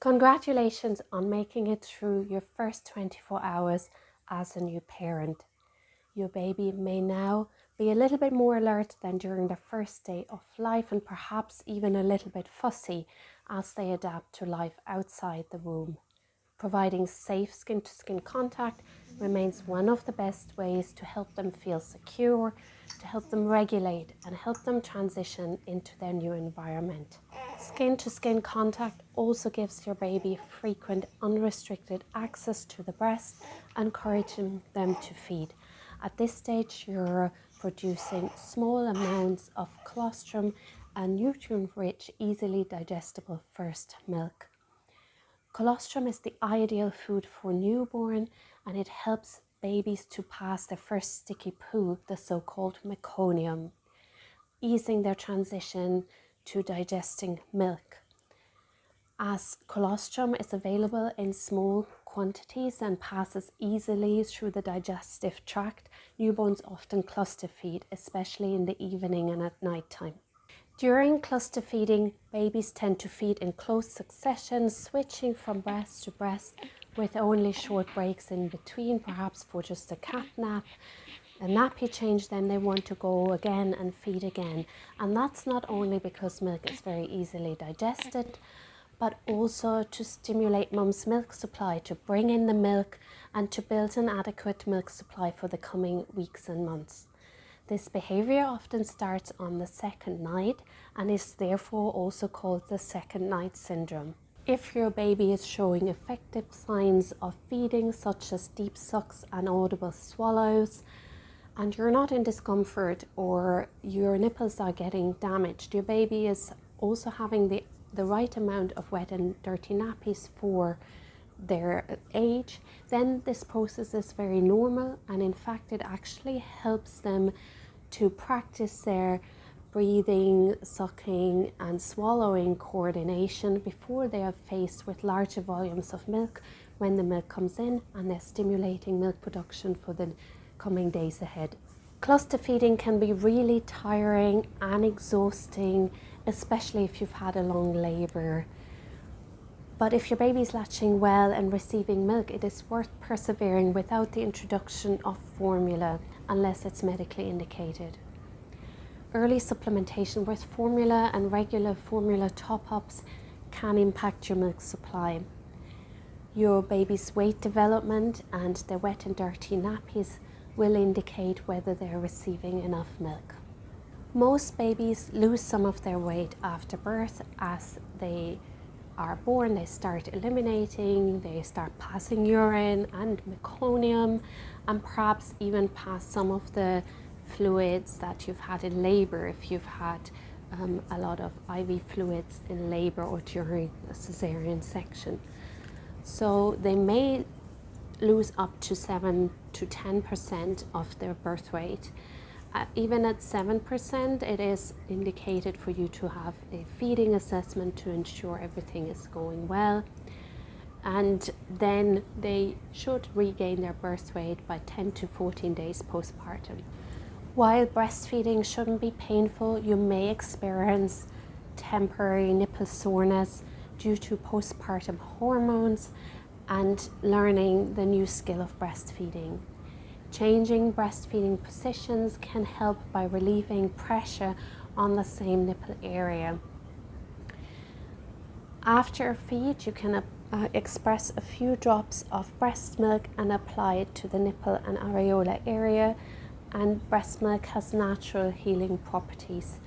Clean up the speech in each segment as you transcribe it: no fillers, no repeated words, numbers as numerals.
Congratulations on making it through your first 24 hours as a new parent. Your baby may now be a little bit more alert than during the first day of life and perhaps even a little bit fussy as they adapt to life outside the womb. Providing safe skin-to-skin contact remains one of the best ways to help them feel secure, to help them regulate and help them transition into their new environment. Skin-to-skin contact also gives your baby frequent unrestricted access to the breast, encouraging them to feed. At this stage, you're producing small amounts of colostrum and nutrient-rich, easily digestible first milk. Colostrum is the ideal food for newborn, and it helps babies to pass their first sticky poo, the so-called meconium, easing their transition to digesting milk. As colostrum is available in small quantities and passes easily through the digestive tract, newborns often cluster feed, especially in the evening and at night time. During cluster feeding, babies tend to feed in close succession, switching from breast to breast with only short breaks in between, perhaps for just a cat nap, a nappy change, then they want to go again and feed again. And that's not only because milk is very easily digested, but also to stimulate mum's milk supply, to bring in the milk and to build an adequate milk supply for the coming weeks and months. This behavior often starts on the second night and is therefore also called the second night syndrome. If your baby is showing effective signs of feeding, such as deep sucks and audible swallows, and you're not in discomfort or your nipples are getting damaged, your baby is also having the right amount of wet and dirty nappies for their age, then this process is very normal, and in fact it actually helps them to practice their breathing, sucking and swallowing coordination before they are faced with larger volumes of milk when the milk comes in, and they're stimulating milk production for the coming days ahead. Cluster feeding can be really tiring and exhausting, especially if you've had a long labour. But if your baby's latching well and receiving milk, it is worth persevering without the introduction of formula unless it's medically indicated. Early supplementation with formula and regular formula top-ups can impact your milk supply. Your baby's weight development and their wet and dirty nappies will indicate whether they're receiving enough milk. Most babies lose some of their weight after birth. As they are born, they start eliminating, they start passing urine and meconium, and perhaps even pass some of the fluids that you've had in labor if you've had a lot of IV fluids in labor or during a cesarean section. So they may lose up to 7 to 10% of their birth weight. Even at 7%, it is indicated for you to have a feeding assessment to ensure everything is going well. And then they should regain their birth weight by 10 to 14 days postpartum. While breastfeeding shouldn't be painful, you may experience temporary nipple soreness due to postpartum hormones and learning the new skill of breastfeeding. Changing breastfeeding positions can help by relieving pressure on the same nipple area. After a feed, you can express a few drops of breast milk and apply it to the nipple and areola area, and breast milk has natural healing properties.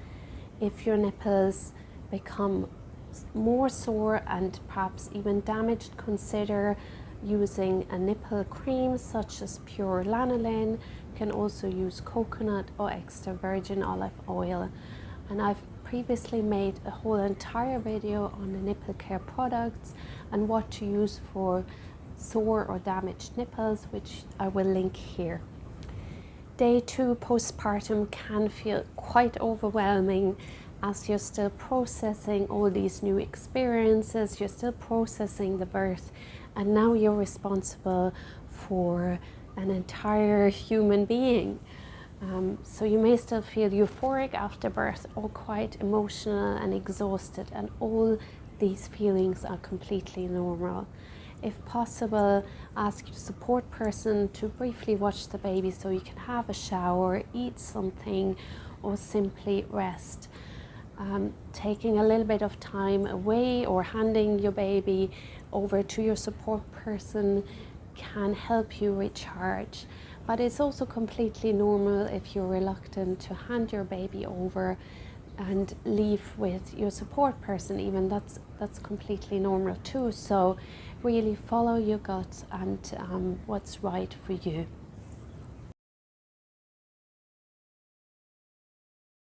If your nipples become more sore and perhaps even damaged, consider using a nipple cream such as pure lanolin. You can also use coconut or extra virgin olive oil. And I've previously made a whole entire video on the nipple care products and what to use for sore or damaged nipples, which I will link here. Day 2 postpartum can feel quite overwhelming as you're still processing all these new experiences, you're still processing the birth, and now you're responsible for an entire human being. So you may still feel euphoric after birth or quite emotional and exhausted, and all These feelings are completely normal. If possible, ask your support person to briefly watch the baby so you can have a shower, eat something, or simply rest. Taking a little bit of time away or handing your baby over to your support person can help you recharge. But it's also completely normal if you're reluctant to hand your baby over and leave with your support person. Even that's completely normal too. So really follow your gut and what's right for you.